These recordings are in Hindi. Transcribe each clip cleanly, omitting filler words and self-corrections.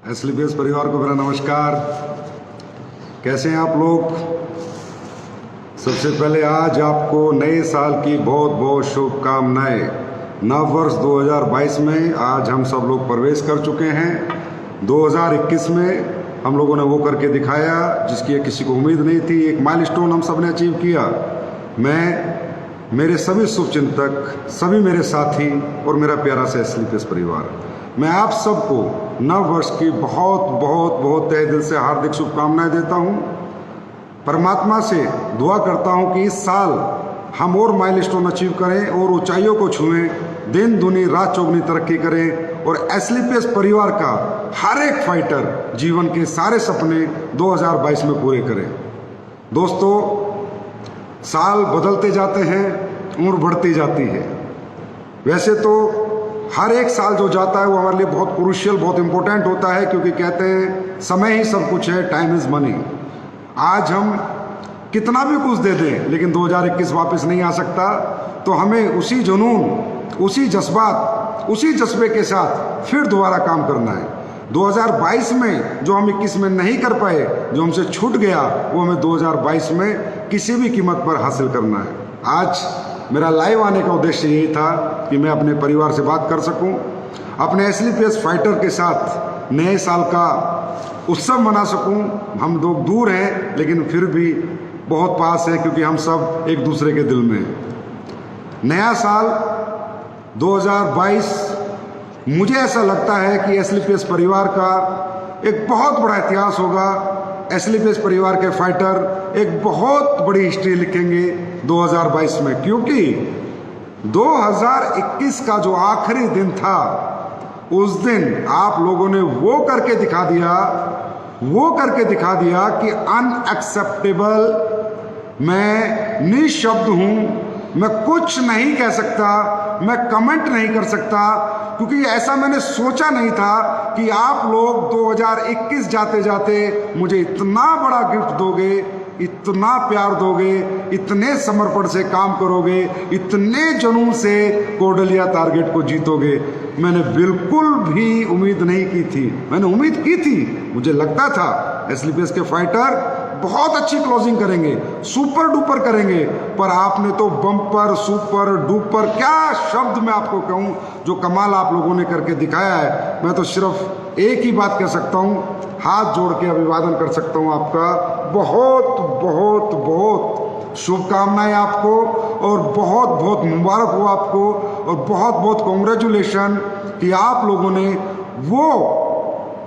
एसलीपीएस परिवार को मेरा नमस्कार। कैसे हैं आप लोग? सबसे पहले आज आपको नए साल की बहुत बहुत शुभकामनाएं। नव वर्ष 2022 में आज हम सब लोग प्रवेश कर चुके हैं। 2021 में हम लोगों ने वो करके दिखाया जिसकी किसी को उम्मीद नहीं थी। एक माइलस्टोन हम सब ने अचीव किया। मैं, मेरे सभी शुभचिंतक, सभी मेरे साथी और मेरा प्यारा सा एसलीपीएस परिवार, मैं आप सबको नव वर्ष की बहुत बहुत बहुत तहे दिल से हार्दिक शुभकामनाएं देता हूं। परमात्मा से दुआ करता हूं कि इस साल हम और माइलस्टोन अचीव करें और ऊंचाइयों को छुएं, दिन दुनी रात चौगुनी तरक्की करें और एसलीपीएस परिवार का हर एक फाइटर जीवन के सारे सपने 2022 में पूरे करें। दोस्तों, साल बदलते जाते हैं, उम्र बढ़ती जाती है। वैसे तो हर एक साल जो जाता है वो हमारे लिए बहुत क्रूशियल, बहुत इंपॉर्टेंट होता है, क्योंकि कहते हैं समय ही सब कुछ है, टाइम इज मनी। आज हम कितना भी कुछ दे दें लेकिन 2021 वापस नहीं आ सकता। तो हमें उसी जुनून, उसी जज्बात, उसी जज्बे के साथ फिर दोबारा काम करना है। 2022 में जो हम 21 में नहीं कर पाए, जो हमसे छूट गया, वो हमें 2022 में किसी भी कीमत पर हासिल करना है। आज मेरा लाइव आने का उद्देश्य यही था कि मैं अपने परिवार से बात कर सकूं, अपने एसलीपीएस फाइटर के साथ नए साल का उत्सव मना सकूं। हम लोग दूर हैं लेकिन फिर भी बहुत पास हैं, क्योंकि हम सब एक दूसरे के दिल में हैं। नया साल 2022 मुझे ऐसा लगता है कि एसलीपीएस परिवार का एक बहुत बड़ा इतिहास होगा। एसलीपीएस परिवार के फाइटर एक बहुत बड़ी हिस्ट्री लिखेंगे 2022 में, क्योंकि 2021 का जो आखिरी दिन था, उस दिन आप लोगों ने वो करके दिखा दिया कि अनएक्सेप्टेबल। मैं निशब्द हूं, मैं कुछ नहीं कह सकता, मैं कमेंट नहीं कर सकता, क्योंकि ऐसा मैंने सोचा नहीं था कि आप लोग 2021 जाते जाते मुझे इतना बड़ा गिफ्ट दोगे, इतना प्यार दोगे, इतने समर्पण से काम करोगे, इतने जुनून से कोडलिया टारगेट को जीतोगे। मैंने बिल्कुल भी उम्मीद नहीं की थी। मैंने उम्मीद की थी, मुझे लगता था एसलीपीएस के फाइटर बहुत अच्छी क्लोजिंग करेंगे, सुपर डुपर करेंगे, पर आपने तो बम्पर, सुपर डुपर, क्या शब्द मैं आपको कहूं, जो कमाल आप लोगों ने करके दिखाया है। मैं तो सिर्फ एक ही बात कह सकता हूं, हाथ जोड़ के अभिवादन कर सकता हूं आपका। बहुत बहुत बहुत शुभकामनाएं आपको और बहुत बहुत मुबारक हो आपको और बहुत बहुत कॉन्ग्रेचुलेशन कि आप लोगों ने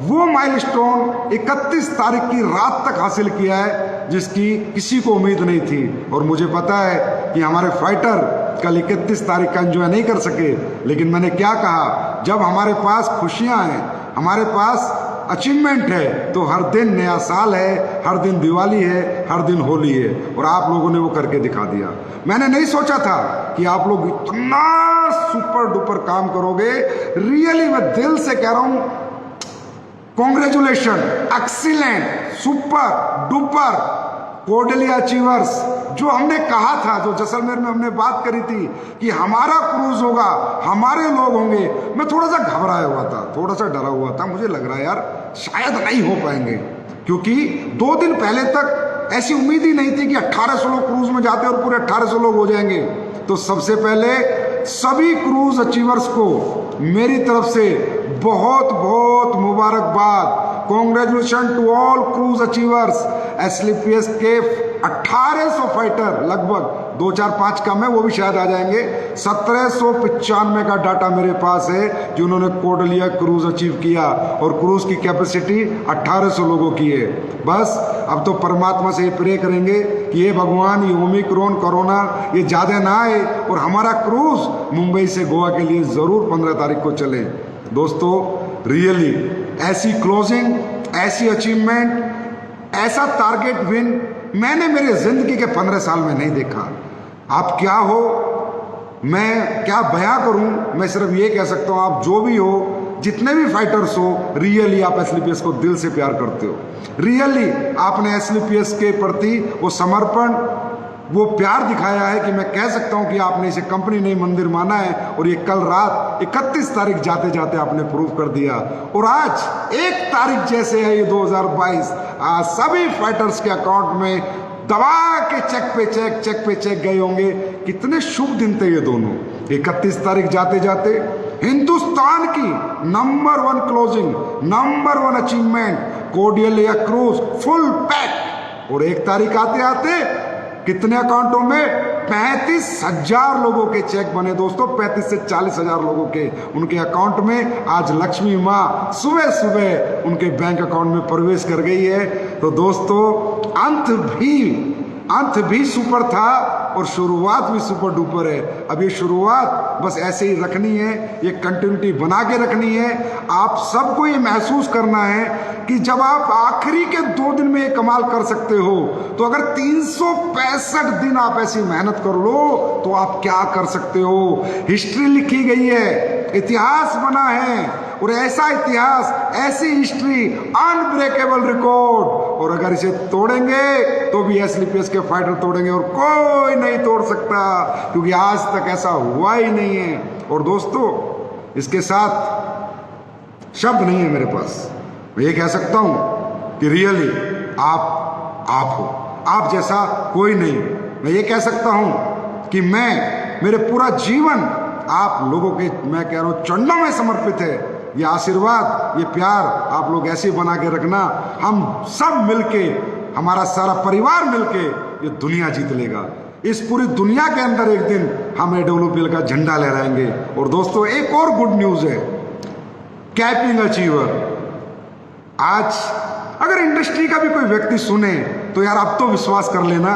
वो माइलस्टोन 31 तारीख की रात तक हासिल किया है, जिसकी किसी को उम्मीद नहीं थी। और मुझे पता है कि हमारे फाइटर कल 31 तारीख का एंजॉय नहीं कर सके, लेकिन मैंने क्या कहा, जब हमारे पास खुशियां हैं, हमारे पास अचीवमेंट है, तो हर दिन नया साल है, हर दिन दिवाली है, हर दिन होली है, और आप लोगों ने वो करके दिखा दिया। मैंने नहीं सोचा था कि आप लोग इतना सुपर डुपर काम करोगे। रियली मैं दिल से कह रहा हूं, congratulation, excellent, super duper Kodaliya achievers. जो हमने कहा था, जो जैसलमेर में हमने बात करी थी कि हमारा क्रूज होगा, हमारे लोग होंगे, मैं थोड़ा सा घबराया हुआ था, थोड़ा सा डरा हुआ था। मुझे लग रहा है यार शायद नहीं हो पाएंगे, क्योंकि 2 दिन पहले तक ऐसी उम्मीद ही नहीं थी कि 1800 लोग क्रूज में जाते और पूरे 1800 लोग हो जाएंगे। तो सबसे पहले सभी क्रूज अचीवर्स को मेरी तरफ से बहुत बहुत मुबारकबाद। Congratulation to all cruise achievers. SLPS के 1800 फाइटर, लगभग 2-4-5 कम है, वो भी शायद आ जाएंगे। 1795 का डाटा मेरे पास है जिन्होंने कोडलिया क्रूज अचीव किया, और क्रूज की कैपेसिटी 1800 लोगों की है। बस अब तो परमात्मा से ये प्रे करेंगे कि ये भगवान, ये ओमिक्रॉन कोरोना ये ज़्यादा ना आए और हमारा क्रूज मुंबई से गोवा के लिए ज़रूर 15 तारीख को चले। दोस्तों, रियली ऐसी क्लोजिंग, ऐसी अचीवमेंट, ऐसा टारगेट विन मैंने मेरे जिंदगी के 15 साल में नहीं देखा। आप क्या हो, मैं क्या बयां करूं, मैं सिर्फ ये कह सकता हूं, आप जो भी हो, जितने भी फाइटर्स हो, रियली आप एसलीपीएस को दिल से प्यार करते हो। रियली आपने एसलीपीएस के प्रति वो समर्पण, वो प्यार दिखाया है कि मैं कह सकता हूं कि आपने इसे कंपनी नहीं मंदिर माना है, और ये कल रात 31 तारीख जाते जाते आपने प्रूव कर दिया। और आज 1 तारीख जैसे है ये 2022, आज सभी फाइटर्स के अकाउंट में दबा के चेक पे चेक गए होंगे। कितने शुभ दिन थे ये दोनों। 31 तारीख जाते जाते हिंदुस्तान की number 1 closing, number 1 achievement, cordial cruise full pack. और 1 तारीख आते आते कितने अकाउंटों में 35,000 लोगों के चेक बने दोस्तों, 35 से 40,000 लोगों के उनके अकाउंट में। आज लक्ष्मी माँ सुबह सुबह उनके बैंक अकाउंट में प्रवेश कर गई है। तो दोस्तों अंत भी सुपर था और शुरुआत भी सुपर डुपर है। अब ये शुरुआत बस ऐसे ही रखनी है, ये कंटिन्यूटी बना के रखनी है। आप सबको ये महसूस करना है कि जब आप आखिरी के 2 दिन में ये कमाल कर सकते हो, तो अगर 365 दिन आप ऐसी मेहनत कर लो तो आप क्या कर सकते हो। हिस्ट्री लिखी गई है, इतिहास बना है, और ऐसा इतिहास, ऐसी हिस्ट्री, अनब्रेकेबल रिकॉर्ड। और अगर इसे तोड़ेंगे तो भी एसलीपीएस के फाइटर तोड़ेंगे और कोई नहीं तोड़ सकता, क्योंकि आज तक ऐसा हुआ ही नहीं है। और दोस्तों इसके साथ शब्द नहीं है मेरे पास। मैं ये कह सकता हूं कि रियली आप हो, आप जैसा कोई नहीं। मैं ये कह सकता हूं कि मेरे पूरा जीवन आप लोगों के, मैं कह रहा हूं, चरणों में समर्पित है। ये आशीर्वाद, ये प्यार आप लोग ऐसे बना के रखना। हम सब मिलके, हमारा सारा परिवार मिलके ये दुनिया जीत लेगा। इस पूरी दुनिया के अंदर एक दिन हम AWPL का झंडा लहराएंगे। और दोस्तों एक और गुड न्यूज है, कैपिंग अचीवर। आज अगर इंडस्ट्री का भी कोई व्यक्ति सुने तो यार अब तो विश्वास कर लेना,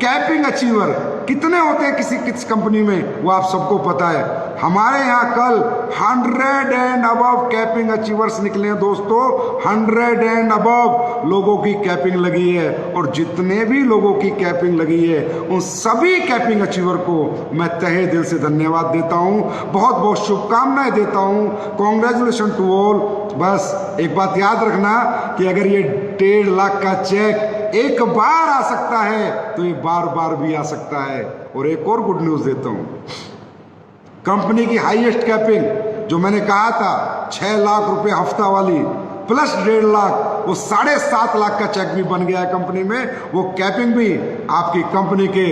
कैपिंग अचीवर कितने होते हैं किस कंपनी में, वो आप सबको पता है। हमारे यहाँ कल 100 एंड अबव कैपिंग अचीवर्स निकले हैं दोस्तों। 100 एंड अबव लोगों की कैपिंग लगी है, और जितने भी लोगों की कैपिंग लगी है उन सभी कैपिंग अचीवर को मैं तहे दिल से धन्यवाद देता हूँ, बहुत बहुत शुभकामनाएं देता हूँ। Congratulation to all. बस एक बात याद रखना कि अगर ये 1.5 लाख का चेक एक बार आ सकता है तो ये बार बार भी आ सकता है। और एक और गुड न्यूज देता हूं, कंपनी की हाईएस्ट कैपिंग जो मैंने कहा था 6 लाख रुपए हफ्ता वाली प्लस 1.5 लाख, वो 7.5 लाख का चेक भी बन गया है कंपनी में। वो कैपिंग भी आपकी कंपनी के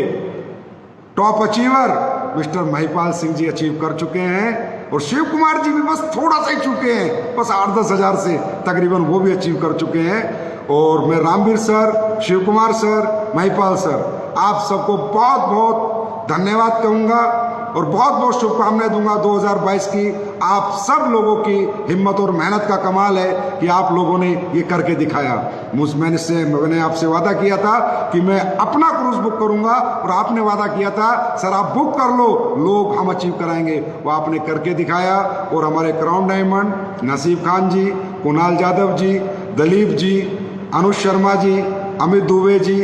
top achiever mister Mahipal Singh ji achieve कर चुके हैं, और शिव कुमार जी भी बस थोड़ा सा ही चुके हैं, बस 8-10 हजार से तकरीबन वो भी अचीव कर चुके हैं। और मैं Ramveer sir, Shiv Kumar sir, Mahipal sir, आप सबको बहुत बहुत धन्यवाद कहूँगा और बहुत बहुत शुभकामनाएं दूंगा 2022 की। आप सब लोगों की हिम्मत और मेहनत का कमाल है कि आप लोगों ने ये करके दिखाया। मैंने आपसे वादा किया था कि मैं अपना क्रूज बुक करूंगा, और आपने वादा किया था सर आप बुक कर लो, लोग हम अचीव कराएंगे। वो आपने करके दिखाया। और हमारे क्राउन डायमंड, नसीब खान जी, कुणाल यादव जी, दलीप जी, अनुज शर्मा जी, अमित दुबे जी,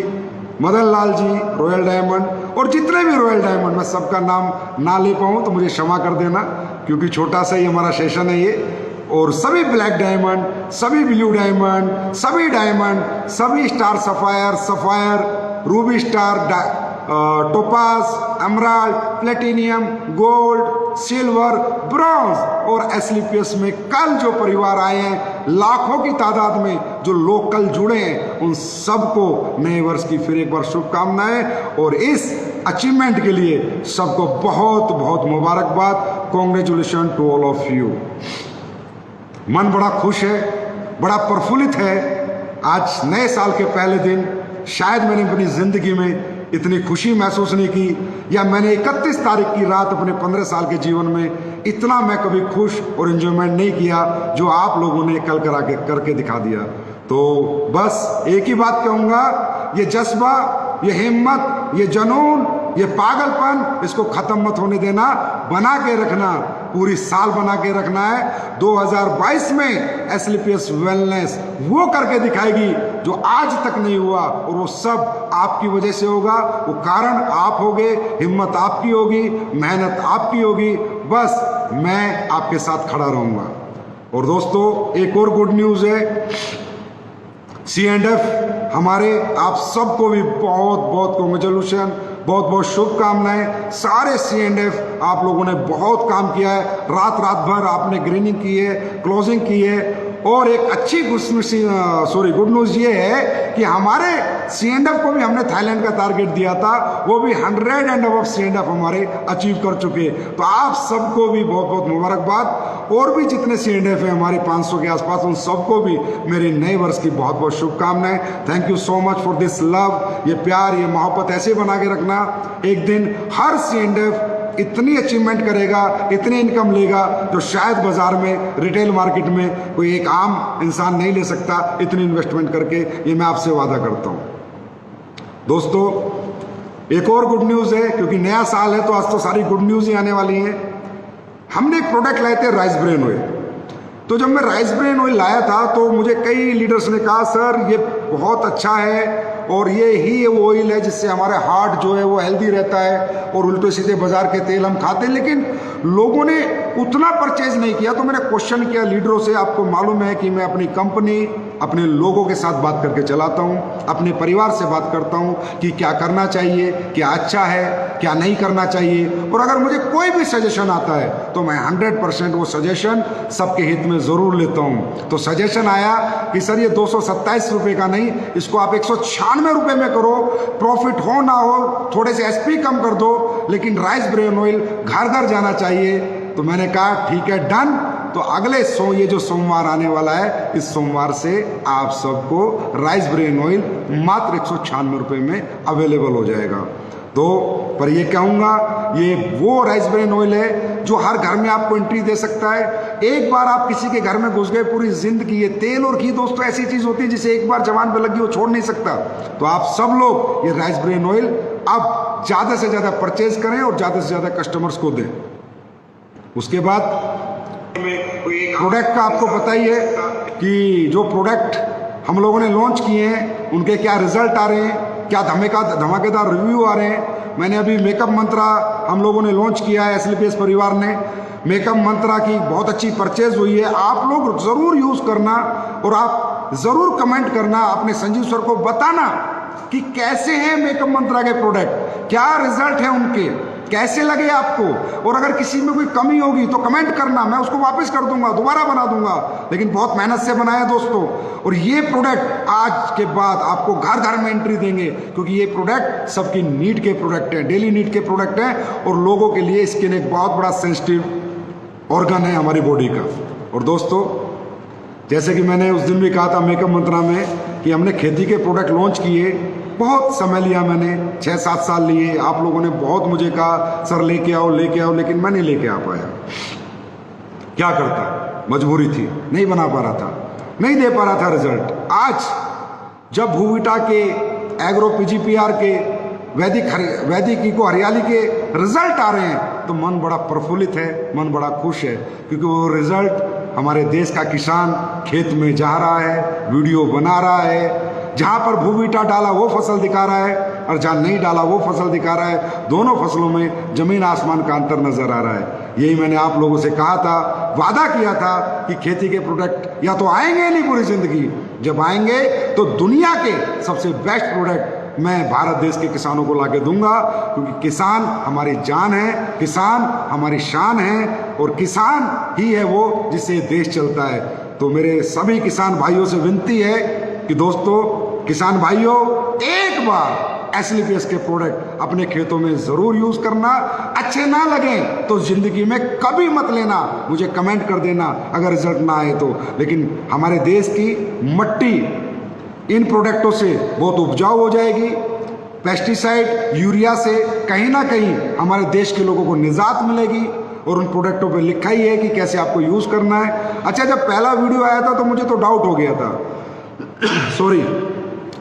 मदन लाल जी, रॉयल डायमंड, और जितने भी रॉयल डायमंड, मैं सबका नाम ना ले पाऊँ तो मुझे क्षमा कर देना, क्योंकि छोटा सा ही हमारा सेशन है ये। और सभी ब्लैक डायमंड, सभी ब्लू डायमंड, सभी star sapphire, Ruby star, topaz, emerald, platinum, gold, silver, bronze, और एसलीपीएस में कल जो परिवार आए हैं लाखों की तादाद में, जो लोग कल जुड़े हैं, उन सबको नए वर्ष की फिर एक बार शुभकामनाएं। और इस अचीवमेंट के लिए सबको बहुत बहुत मुबारकबाद। Congratulation to all of you. मन बड़ा खुश है, बड़ा प्रफुल्लित है। आज नए साल के पहले दिन शायद मैंने अपनी जिंदगी में इतनी खुशी महसूस नहीं की, या मैंने 31 तारीख की रात अपने 15 साल के जीवन में इतना मैं कभी खुश और एंजॉयमेंट नहीं किया जो आप लोगों ने कल करके दिखा दिया। तो बस एक ही बात कहूँगा, ये जज्बा, ये हिम्मत, ये जुनून, ये पागलपन, इसको खत्म मत होने देना, बना के रखना, पूरी साल बना के रखना है। 2022 में एसलीपीएस वेलनेस वो करके दिखाएगी जो आज तक नहीं हुआ, और वो सब आपकी वजह से होगा। वो कारण आप होगे, हिम्मत आपकी होगी, मेहनत आपकी होगी। बस मैं आपके साथ खड़ा रहूंगा। और दोस्तों एक और गुड न्यूज है, C&F हमारे, आप सबको भी बहुत बहुत कॉन्ग्रेचुलेशन, बहुत बहुत शुभकामनाएं। सारे C&F आप लोगों ने बहुत काम किया है, रात रात भर आपने ग्रीनिंग की है, क्लोजिंग की है। और एक अच्छी गुड न्यूज़ ये है कि हमारे C&F को भी हमने थाईलैंड का टारगेट दिया था, वो भी 100 एंड अबव C&F हमारे अचीव कर चुके। तो आप सबको भी बहुत बहुत मुबारकबाद। और भी जितने C&F हैं हमारे 500 के आसपास, उन सबको भी मेरे नए वर्ष की बहुत बहुत शुभकामनाएं। Thank you so much for this love. ये प्यार, ये मोहब्बत ऐसे बना के रखना। एक दिन हर C&F इतनी अचीवमेंट करेगा, इतनी इनकम लेगा जो शायद बाजार में, रिटेल मार्केट में कोई एक आम इंसान नहीं ले सकता इतनी इन्वेस्टमेंट करके। ये मैं आपसे वादा करता हूं। दोस्तों, एक और गुड न्यूज़ है, क्योंकि नया साल है तो आज तो सारी गुड न्यूज़ ही आने वाली हैं। हमने एक प्रोडक्ट लाए थे, राइस ब्रेन ऑयल। तो जब मैं राइस ब्रेन ऑयल लाया था तो मुझे कई लीडर्स ने कहा, सर ये बहुत अच्छा है और ये ही वो ऑयल है जिससे हमारे हार्ट जो है वो हेल्दी रहता है, और उल्टे सीधे बाजार के तेल हम खाते हैं। लेकिन लोगों ने उतना परचेज नहीं किया। तो मैंने क्वेश्चन किया लीडरों से। आपको मालूम है कि मैं अपनी कंपनी अपने लोगों के साथ बात करके चलाता हूं, अपने परिवार से बात करता हूं कि क्या करना चाहिए, क्या अच्छा है, क्या नहीं करना चाहिए। और अगर मुझे कोई भी सजेशन आता है तो मैं 100% वो सजेशन सबके हित में ज़रूर लेता हूं। तो सजेशन आया कि सर ये 227 रुपये का नहीं, इसको आप 196 रुपये में करो, प्रॉफिट हो ना हो, थोड़े से SP कम कर दो, लेकिन राइस ब्रेन ऑयल घर घर जाना चाहिए। तो मैंने कहा ठीक है, डन। तो अगले ये जो सोमवार आने वाला है, इस सोमवार से आप सबको राइस ब्रेन ऑयल मात्र 196 रुपये में अवेलेबल हो जाएगा। तो पर ये कहूँगा, ये वो राइस ब्रेन ऑयल है जो हर घर में आपको एंट्री दे सकता है। एक बार आप किसी के घर में घुस गए, पूरी जिंदगी। ये तेल और घी दोस्तों ऐसी चीज़ होती है जिसे एक बार जवान पे लगी वो छोड़ नहीं सकता। तो आप सब लोग ये राइस ब्रेन ऑयल अब ज़्यादा से ज़्यादा परचेज करें और ज़्यादा से ज़्यादा कस्टमर्स को दें। उसके बाद प्रोडक्ट का आपको पता ही है कि जो प्रोडक्ट हम लोगों ने लॉन्च किए हैं उनके क्या रिजल्ट आ रहे हैं, क्या धमाकेदार रिव्यू आ रहे हैं। मैंने अभी मेकअप मंत्रा हम लोगों ने लॉन्च किया है, SLPS परिवार ने। मेकअप मंत्रा की बहुत अच्छी परचेज हुई है। आप लोग ज़रूर यूज़ करना और आप ज़रूर कमेंट करना, अपने संजीव सर को बताना कि कैसे हैं मेकअप मंत्रा के प्रोडक्ट, क्या रिजल्ट है उनके, कैसे लगे आपको। और अगर किसी में कोई कमी होगी तो कमेंट करना, मैं उसको वापस कर दूंगा, दोबारा बना दूंगा। लेकिन बहुत मेहनत से बनाया दोस्तों। और ये प्रोडक्ट आज के बाद आपको घर घर में एंट्री देंगे, क्योंकि ये प्रोडक्ट सबकी नीड के प्रोडक्ट हैं, डेली नीड के प्रोडक्ट हैं। और लोगों के लिए स्किन एक बहुत बड़ा सेंसिटिव ऑर्गन है हमारी बॉडी का। और दोस्तों, जैसे कि मैंने उस दिन भी कहा था मेकअप मंत्रा में कि हमने खेती के प्रोडक्ट लॉन्च किए, बहुत समय लिया, मैंने 6-7 साल लिए। आप लोगों ने बहुत मुझे कहा सर लेके आओ, लेकिन मैं नहीं लेके आ पाया। क्या करता, मजबूरी थी, नहीं बना पा रहा था, नहीं दे पा रहा था रिजल्ट। आज जब भूविटा के, एग्रो PGPR के, वैदिक इको हरियाली के रिजल्ट आ रहे हैं तो मन बड़ा प्रफुल्लित है, मन बड़ा खुश है। क्योंकि वो रिजल्ट हमारे देश का किसान खेत में जा रहा है, वीडियो बना रहा है, जहाँ पर भूविटा डाला वो फसल दिखा रहा है और जहाँ नहीं डाला वो फसल दिखा रहा है। दोनों फसलों में जमीन आसमान का अंतर नजर आ रहा है। यही मैंने आप लोगों से कहा था, वादा किया था कि खेती के प्रोडक्ट या तो आएंगे नहीं पूरी जिंदगी, जब आएंगे तो दुनिया के सबसे बेस्ट प्रोडक्ट मैं भारत देश के किसानों को लाके दूंगा। क्योंकि किसान हमारी जान है, किसान हमारी शान है, और किसान ही है वो जिससे देश चलता है। तो मेरे सभी किसान भाइयों से विनती है कि दोस्तों, किसान भाइयों, एक बार SLPS के प्रोडक्ट अपने खेतों में जरूर यूज करना। अच्छे ना लगे तो जिंदगी में कभी मत लेना, मुझे कमेंट कर देना अगर रिजल्ट ना आए तो। लेकिन हमारे देश की मट्टी इन प्रोडक्टों से बहुत उपजाऊ हो जाएगी। पेस्टिसाइड, यूरिया से कहीं ना कहीं हमारे देश के लोगों को निजात मिलेगी। और उन प्रोडक्टों पे लिखा ही है कि कैसे आपको यूज करना है। अच्छा, जब पहला वीडियो आया था तो मुझे तो डाउट हो गया था सॉरी,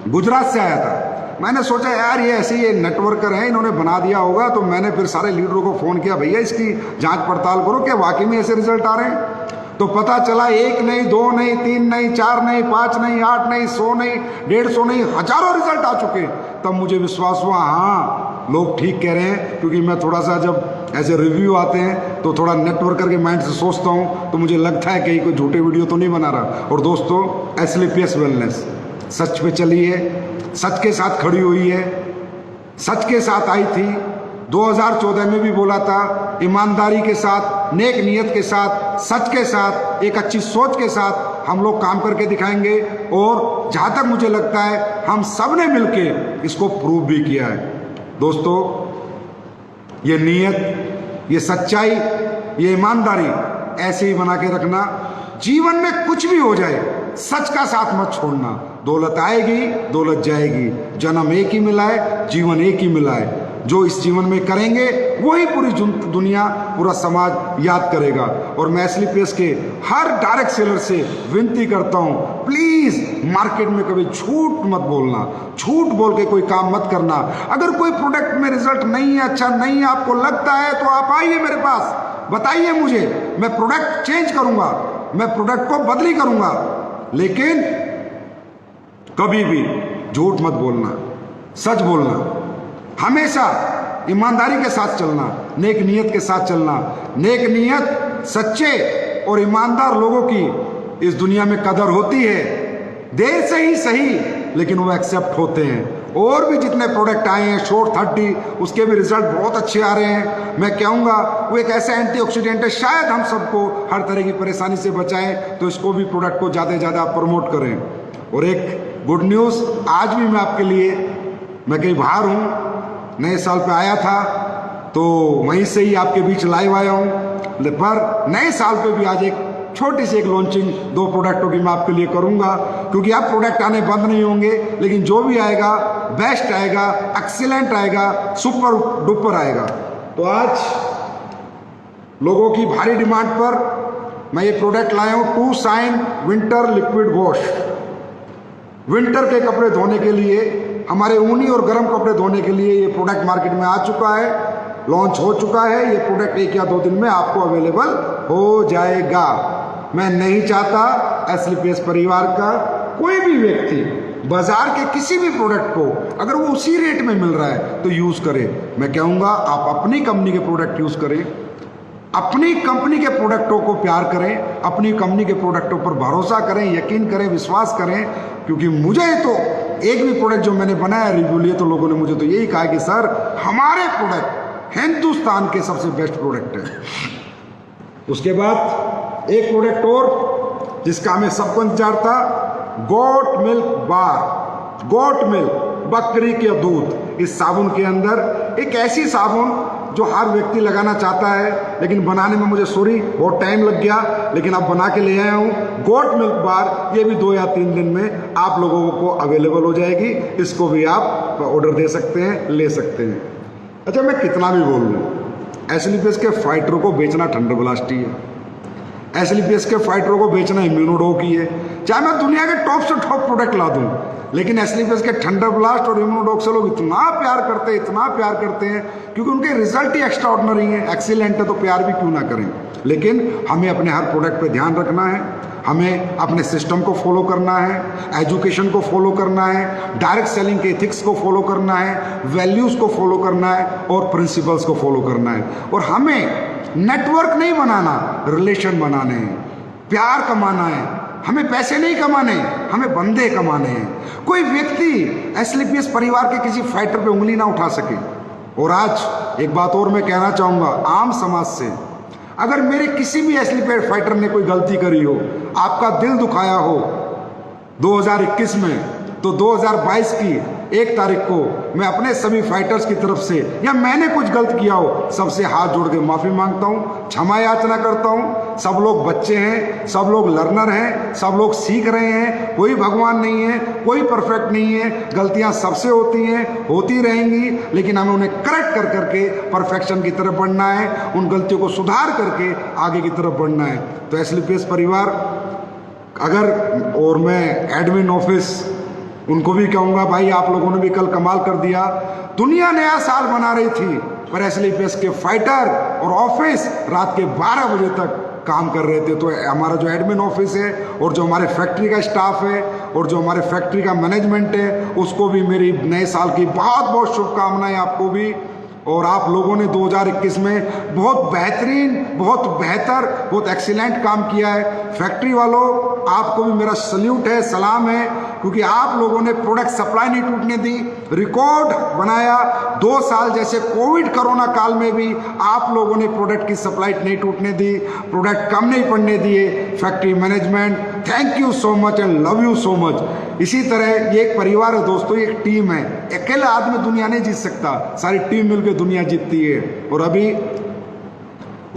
गुजरात से आया था। मैंने सोचा यार ये ऐसे ये नेटवर्कर हैं, इन्होंने बना दिया होगा। तो मैंने फिर सारे लीडरों को फ़ोन किया, भैया इसकी जांच पड़ताल करो, क्या वाकई में ऐसे रिजल्ट आ रहे हैं। तो पता चला 1 नहीं, 2 नहीं, 3 नहीं, 4 नहीं, 5 नहीं, 8 नहीं, 100 नहीं, 150 नहीं, हजारों रिजल्ट आ चुके। तब मुझे विश्वास हुआ, हाँ लोग ठीक कह रहे हैं। क्योंकि मैं थोड़ा सा जब ऐसे रिव्यू आते हैं तो थोड़ा नेटवर्कर के माइंड से सोचता हूँ, तो मुझे लगता है कहीं कोई झूठे वीडियो तो नहीं बना रहा। और दोस्तों, SLPS वेलनेस सच पे चली है, सच के साथ खड़ी हुई है। सच के साथ आई थी। 2014 में भी बोला था, ईमानदारी के साथ, नेक नीयत के साथ, सच के साथ, एक अच्छी सोच के साथ हम लोग काम करके दिखाएंगे। और जहाँ तक मुझे लगता है हम सब ने मिलके इसको प्रूव भी किया है। दोस्तों, ये नीयत, ये सच्चाई, ये ईमानदारी ऐसे ही बना के रखना। जीवन में कुछ भी हो जाए, सच का साथ मत छोड़ना। दौलत आएगी, दौलत जाएगी, जन्म एक ही मिला है, जीवन एक ही मिला है। जो इस जीवन में करेंगे वही पूरी दुनिया, पूरा समाज याद करेगा। और मैं एसलीपीएस के हर डायरेक्ट सेलर से विनती करता हूं, प्लीज मार्केट में कभी झूठ मत बोलना, झूठ बोल के कोई काम मत करना। अगर कोई प्रोडक्ट में रिजल्ट नहीं है, अच्छा नहीं है, आपको लगता है, तो आप आइए मेरे पास, बताइए मुझे, मैं प्रोडक्ट चेंज करूंगा, मैं प्रोडक्ट को बदली करूंगा। लेकिन कभी भी झूठ मत बोलना, सच बोलना, हमेशा ईमानदारी के साथ चलना, नेक नीयत के साथ चलना। नेक नीयत, सच्चे और ईमानदार लोगों की इस दुनिया में कदर होती है। देर से ही सही, लेकिन वो एक्सेप्ट होते हैं। और भी जितने प्रोडक्ट आए हैं शॉर्ट 30, उसके भी रिजल्ट बहुत अच्छे आ रहे हैं। मैं कहूँगा वो एक ऐसा एंटीऑक्सीडेंट है, शायद हम सबको हर तरह की परेशानी से बचाएं। तो इसको भी, प्रोडक्ट को ज़्यादा से ज़्यादा प्रमोट करें। और एक गुड न्यूज़ आज भी मैं आपके लिए, मैं कहीं बाहर हूँ, नए साल पे आया था, तो वहीं से ही आपके बीच लाइव आया हूँ। पर नए साल पे भी आज एक छोटी सी एक लॉन्चिंग 2 प्रोडक्टों की मैं आपके लिए करूंगा, क्योंकि अब प्रोडक्ट आने बंद नहीं होंगे, लेकिन जो भी आएगा बेस्ट आएगा, एक्सीलेंट आएगा, सुपर डुपर आएगा। तो आज लोगों की भारी डिमांड पर मैं ये प्रोडक्ट लाया हूँ, टू साइन विंटर लिक्विड वॉश। विंटर के कपड़े धोने के लिए, हमारे ऊनी और गर्म कपड़े धोने के लिए ये प्रोडक्ट मार्केट में आ चुका है, लॉन्च हो चुका है। ये प्रोडक्ट 1 या 2 दिन में आपको अवेलेबल हो जाएगा। मैं नहीं चाहता एसलीपीएस परिवार का कोई भी व्यक्ति बाजार के किसी भी प्रोडक्ट को, अगर वो उसी रेट में मिल रहा है तो यूज़ करे। मैं कहूँगा आप अपनी कंपनी के प्रोडक्ट यूज़ करें, अपनी कंपनी के प्रोडक्टों को प्यार करें, अपनी कंपनी के प्रोडक्टों पर भरोसा करें, यकीन करें, विश्वास करें। क्योंकि मुझे तो एक भी प्रोडक्ट जो मैंने बनाया, रिव्यू लिए, तो लोगों ने मुझे तो यही कहा कि सर हमारे प्रोडक्ट हिंदुस्तान के सबसे बेस्ट प्रोडक्ट है। उसके बाद एक प्रोडक्ट और जिसका हमें सबको इंतजार था, goat milk bar. Goat milk, बकरी के दूध। इस साबुन के अंदर एक ऐसी साबुन जो हर व्यक्ति लगाना चाहता है, लेकिन बनाने में मुझे बहुत टाइम लग गया, लेकिन अब बना के ले आया हूँ। गोट मिल्क बार, ये भी 2 या 3 दिन में आप लोगों को अवेलेबल हो जाएगी। इसको भी आप ऑर्डर दे सकते हैं, ले सकते हैं। अच्छा, मैं कितना भी बोल लूँ, एसलीपीएस के फाइटरों को बेचना थंडर ब्लास्ट ही है, एसलीपीएस के फाइटरों को बेचना इम्यूनोडॉक ही है। चाहे मैं दुनिया के टॉप से टॉप प्रोडक्ट ला दूँ, लेकिन एसलीपीएस के थंडर ब्लास्ट और इम्यूनोडॉक से लोग इतना प्यार करते हैं, इतना प्यार करते हैं, क्योंकि उनके रिजल्ट ही एक्स्ट्रा ऑर्डिनरी है, एक्सीलेंट है। तो प्यार भी क्यों ना करें। लेकिन हमें अपने हर प्रोडक्ट पे ध्यान रखना है, हमें अपने सिस्टम को फॉलो करना है, एजुकेशन को फॉलो करना है, डायरेक्ट सेलिंग के एथिक्स को फॉलो करना है, वैल्यूज़ को फॉलो करना है और प्रिंसिपल्स को फॉलो करना है। और हमें नेटवर्क नहीं बनाना, रिलेशन बनाने हैं, प्यार कमाना है। हमें पैसे नहीं कमाने, हमें बंदे कमाने हैं। कोई व्यक्ति एसलीपीएस परिवार के किसी फाइटर पे उंगली ना उठा सके। और आज एक बात और मैं कहना चाहूँगा आम समाज से, अगर मेरे किसी भी एसलीपीएस फाइटर ने कोई गलती करी हो, आपका दिल दुखाया हो 2021 में, तो 2022 की 1 तारीख को मैं अपने सभी फाइटर्स की तरफ से, या मैंने कुछ गलत किया हो, सबसे हाथ जोड़ के माफ़ी मांगता हूँ, क्षमा याचना करता हूँ। सब लोग बच्चे हैं, सब लोग लर्नर हैं, सब लोग सीख रहे हैं। कोई भगवान नहीं है, कोई परफेक्ट नहीं है। गलतियाँ सबसे होती हैं, होती रहेंगी, लेकिन हमें उन्हें करेक्ट कर करके परफेक्शन की तरफ बढ़ना है, उन गलतियों को सुधार करके आगे की तरफ बढ़ना है। तो एसलीपीएस परिवार अगर, और मैं एडमिन ऑफिस उनको भी कहूँगा, भाई आप लोगों ने भी कल कमाल कर दिया। दुनिया नया साल मना रही थी, पर एसलीपीएस के फाइटर और ऑफिस रात के 12 बजे तक काम कर रहे थे। तो हमारा जो एडमिन ऑफिस है और जो हमारे फैक्ट्री का स्टाफ है और जो हमारे फैक्ट्री का मैनेजमेंट है, उसको भी मेरी नए साल की बहुत बहुत शुभकामनाएं आपको भी। और आप लोगों ने 2021 में बहुत बेहतरीन, बहुत बेहतर, बहुत एक्सीलेंट काम किया है। फैक्ट्री वालों, आपको भी मेरा सल्यूट है, सलाम है, क्योंकि आप लोगों ने प्रोडक्ट सप्लाई नहीं टूटने दी, रिकॉर्ड बनाया। 2 साल जैसे कोविड कोरोना काल में भी आप लोगों ने प्रोडक्ट की सप्लाई नहीं टूटने दी, प्रोडक्ट कम नहीं पड़ने दिए। Factory management, thank you so much and love you so much. इसी तरह ये एक परिवार है दोस्तों, ये एक टीम है। अकेला आदमी दुनिया नहीं जीत सकता, सारी टीम मिलकर दुनिया जीतती है। और अभी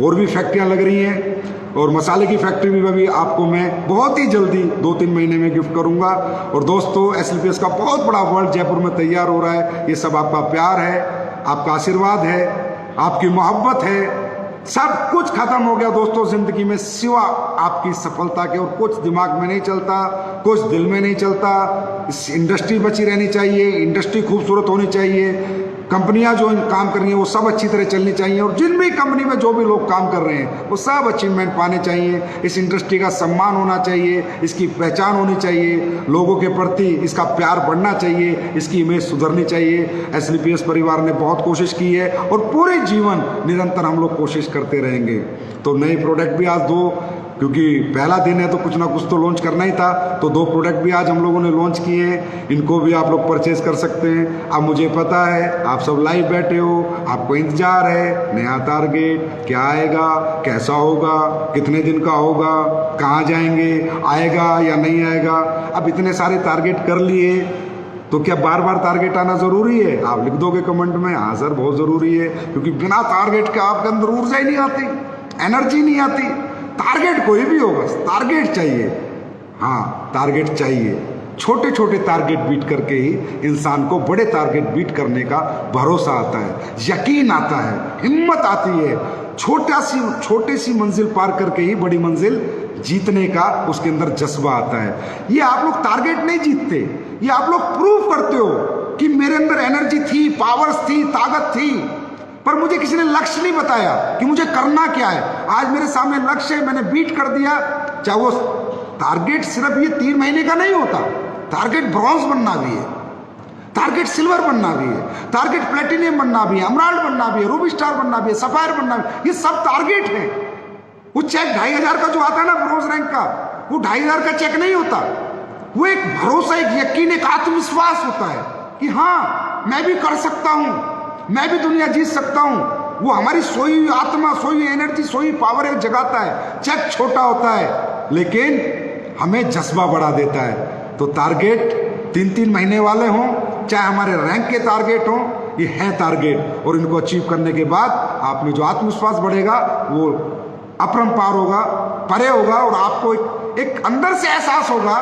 और भी फैक्ट्रियां लग रही हैं, और मसाले की फैक्ट्री में भी आपको मैं बहुत ही जल्दी 2-3 महीने में गिफ्ट करूंगा। और दोस्तों, SLPS का बहुत बड़ा वर्ल्ड जयपुर में तैयार हो रहा है। ये सब आपका प्यार है, आपका आशीर्वाद है, आपकी मोहब्बत है। सब कुछ खत्म हो गया दोस्तों जिंदगी में सिवा आपकी सफलता के, और कुछ दिमाग में नहीं चलता, कुछ दिल में नहीं चलता। इस इंडस्ट्री बची रहनी चाहिए, इंडस्ट्री खूबसूरत होनी चाहिए, कंपनियां जो काम कर रही हैं वो सब अच्छी तरह चलनी चाहिए, और जिन भी कंपनी में जो भी लोग काम कर रहे हैं वो सब अचीवमेंट पाने चाहिए। इस इंडस्ट्री का सम्मान होना चाहिए, इसकी पहचान होनी चाहिए, लोगों के प्रति इसका प्यार बढ़ना चाहिए, इसकी इमेज सुधरनी चाहिए। SLPS परिवार ने बहुत कोशिश की है, और पूरे जीवन निरंतर हम लोग कोशिश करते रहेंगे। तो नए प्रोडक्ट भी आज 2, क्योंकि पहला दिन है तो कुछ ना कुछ तो लॉन्च करना ही था, तो 2 प्रोडक्ट भी आज हम लोगों ने लॉन्च किए हैं। इनको भी आप लोग परचेज कर सकते हैं। अब मुझे पता है आप सब लाइव बैठे हो, आपको इंतजार है नया टारगेट क्या आएगा, कैसा होगा, कितने दिन का होगा, कहाँ जाएंगे, आएगा या नहीं आएगा। अब इतने सारे टारगेट कर लिए तो क्या बार बार टारगेट आना जरूरी है? आप लिख दोगे कमेंट में, हाँ सर बहुत जरूरी है, क्योंकि बिना टारगेट के आपके अंदर ऊर्जा ही नहीं आती, एनर्जी नहीं आती। टारगेट कोई भी हो, बस टारगेट चाहिए। हाँ, टारगेट चाहिए। छोटे छोटे टारगेट बीट करके ही इंसान को बड़े टारगेट बीट करने का भरोसा आता है, यकीन आता है, हिम्मत आती है। छोटी सी मंजिल पार करके ही बड़ी मंजिल जीतने का उसके अंदर जज्बा आता है। ये आप लोग टारगेट नहीं जीतते, ये आप लोग प्रूव करते हो कि मेरे अंदर एनर्जी थी, पावर्स थी, ताकत थी, पर मुझे किसी ने लक्ष्य नहीं बताया कि मुझे करना क्या है। आज मेरे सामने लक्ष्य है, मैंने बीट कर दिया। चाहे वो टारगेट सिर्फ ये 3 महीने का नहीं होता, टारगेट ब्रॉन्ज बनना भी है, टारगेट सिल्वर बनना भी है, टारगेट प्लेटिनियम बनना भी है, एमराल्ड बनना भी है, रूबी स्टार बनना भी है, सफायर बनना भी है। ये सब टारगेट है। वो चेक 2500 का जो आता है ना ब्रॉन्ज रैंक का, वो 2500 का चेक नहीं होता। वो एक भरोसा, एक यकीन, एक आत्मविश्वास होता है कि हाँ मैं भी कर सकता हूं, मैं भी दुनिया जीत सकता हूं। वो हमारी सोई हुई आत्मा, सोई हुई एनर्जी, सोई हुई पावर एक जगाता है। चेक छोटा होता है लेकिन हमें जज्बा बढ़ा देता है। तो टारगेट 3-3 महीने वाले हों, चाहे हमारे रैंक के टारगेट हों, ये हैं टारगेट, और इनको अचीव करने के बाद आप में जो आत्मविश्वास बढ़ेगा वो अपरंपार होगा, परे होगा, और आपको एक अंदर से एहसास होगा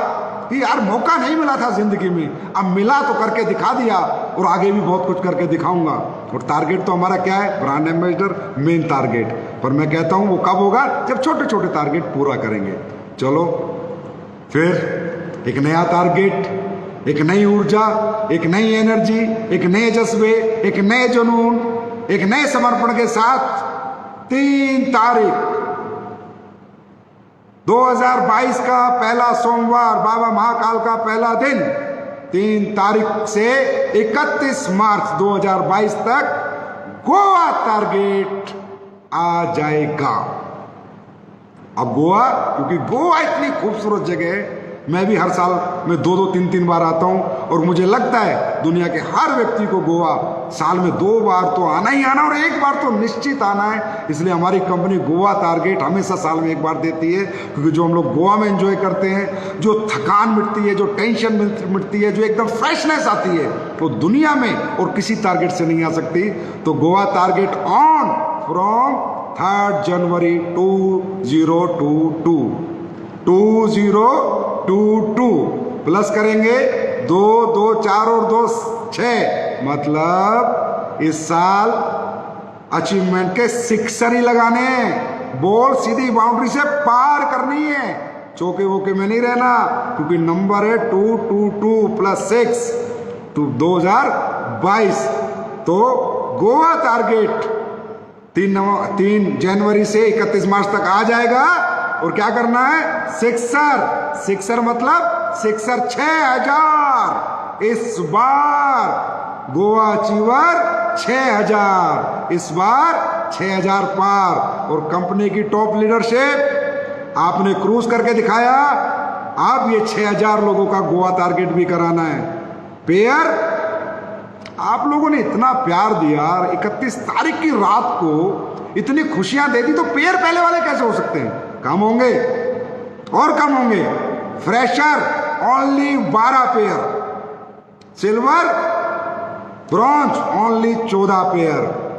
कि यार मौका नहीं मिला था जिंदगी में, अब मिला तो करके दिखा दिया, और आगे भी बहुत कुछ करके दिखाऊंगा। और टारगेट तो हमारा क्या है? Brand ambassador, main target. पर मैं कहता हूं वो कब होगा? जब छोटे छोटे टारगेट पूरा करेंगे। चलो फिर एक नया टारगेट, एक नई ऊर्जा, एक नई एनर्जी, एक नए जज्बे, एक नए जुनून, एक नए समर्पण के साथ 3 तारीख 2022 का पहला सोमवार, बाबा महाकाल का पहला दिन, 3 तारीख से 31 मार्च 2022 तक गोवा टारगेट आ जाएगा। अब गोवा, क्योंकि गोवा इतनी खूबसूरत जगह है, मैं भी हर साल में 2-2, 3-3 बार आता हूं, और मुझे लगता है दुनिया के हर व्यक्ति को गोवा साल में 2 बार तो आना ही आना, और 1 बार तो निश्चित आना है। इसलिए हमारी कंपनी गोवा टारगेट हमेशा साल में 1 बार देती है, क्योंकि जो हम लोग गोवा में एंजॉय करते हैं, जो थकान मिटती है, जो टेंशन मिटती है, जो एकदम फ्रेशनेस आती है, वो दुनिया में और किसी टारगेट से नहीं आ सकती। तो Goa target on from 3 January 2022 plus करेंगे 2, 2, 4 और 2, 6, मतलब इस साल अचीवमेंट के 6 ही लगाने हैं। बॉल सीधी बाउंड्री से पार करनी है, चौके वोके में नहीं रहना, क्योंकि नंबर है 222 + 6 2022। तो गोवा टारगेट 3 जनवरी से 31 मार्च तक आ जाएगा। और क्या करना है? सिक्सर मतलब 6000 इस बार गोवा अचीवर 6000, इस बार 6000 पार। और कंपनी की टॉप लीडरशिप, आपने क्रूज करके दिखाया, अब ये 6000 लोगों का गोवा टारगेट भी कराना है। पेयर, आप लोगों ने इतना प्यार दिया, 31 तारीख की रात को इतनी खुशियां दे दी, तो पेयर पहले वाले कैसे हो सकते हैं? कम होंगे और कम होंगे। Fresher only 12 pair, silver bronze only 14 pair,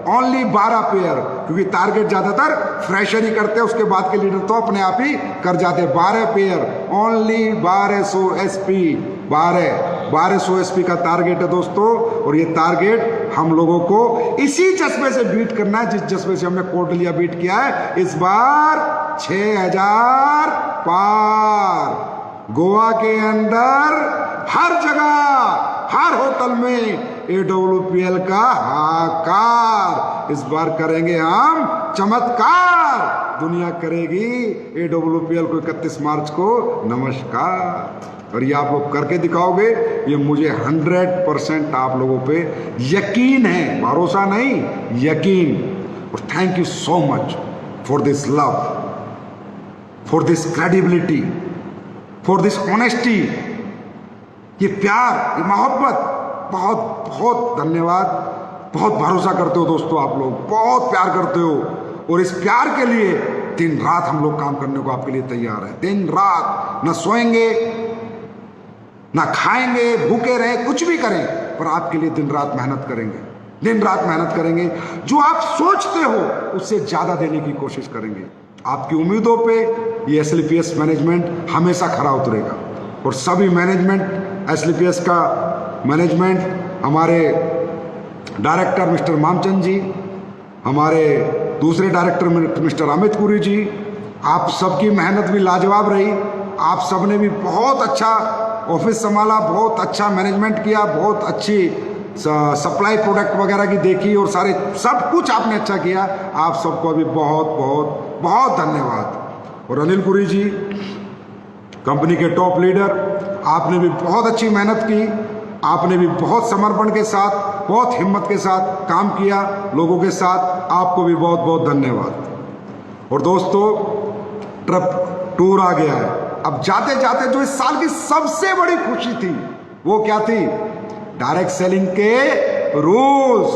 only 12 pair, क्योंकि टारगेट ज्यादातर फ्रेशर ही करते हैं, उसके बाद के लीडर तो अपने आप ही कर जाते हैं। 12 पेयर, ओनली 1200 एसपी, 1200 एसपी का टारगेट है दोस्तों। और ये टारगेट हम लोगों को इसी जज्बे से बीट करना है, जिस जज्बे से हमने कोटलिया बीट किया है। इस बार 6000 पार। गोवा के अंदर हर जगह, हर होटल में AWPL का हाकार। इस बार करेंगे हम चमत्कार, दुनिया करेगी AWPL को 31 मार्च को नमस्कार। और ये आप लोग करके दिखाओगे, ये मुझे 100% आप लोगों पे यकीन है, भरोसा नहीं, यकीन। और thank you so much for this love, for this credibility, for this honesty, ये प्यार, ये मोहब्बत, बहुत बहुत धन्यवाद। बहुत भरोसा करते हो दोस्तों, आप लोग बहुत प्यार करते हो। और इस प्यार के लिए दिन रात हम लोग काम करने को आपके लिए तैयार है। दिन रात न सोएंगे, ना खाएंगे, भूखे रहे, कुछ भी करें, पर आपके लिए दिन रात मेहनत करेंगे, दिन रात मेहनत करेंगे। जो आप सोचते हो उससे ज्यादा देने की कोशिश करेंगे। आपकी उम्मीदों पे ये SLPS मैनेजमेंट हमेशा खरा उतरेगा। और सभी मैनेजमेंट, SLPS का मैनेजमेंट, हमारे डायरेक्टर मिस्टर मामचंद जी, हमारे दूसरे डायरेक्टर मिस्टर अमित पुरी जी, आप सबकी मेहनत भी लाजवाब रही। आप सबने भी बहुत अच्छा ऑफिस संभाला, बहुत अच्छा मैनेजमेंट किया, बहुत अच्छी सप्लाई प्रोडक्ट वगैरह की देखी, और सारे सब कुछ आपने अच्छा किया। आप सबको अभी बहुत बहुत बहुत धन्यवाद। और अनिल पुरी जी, कंपनी के टॉप लीडर, आपने भी बहुत अच्छी मेहनत की, आपने भी बहुत समर्पण के साथ, बहुत हिम्मत के साथ काम किया लोगों के साथ। आपको भी बहुत बहुत धन्यवाद। और दोस्तों, ट्रिप टूर आ गया है। अब जाते जाते जो इस साल की सबसे बड़ी खुशी थी वो क्या थी? डायरेक्ट सेलिंग के रूल्स।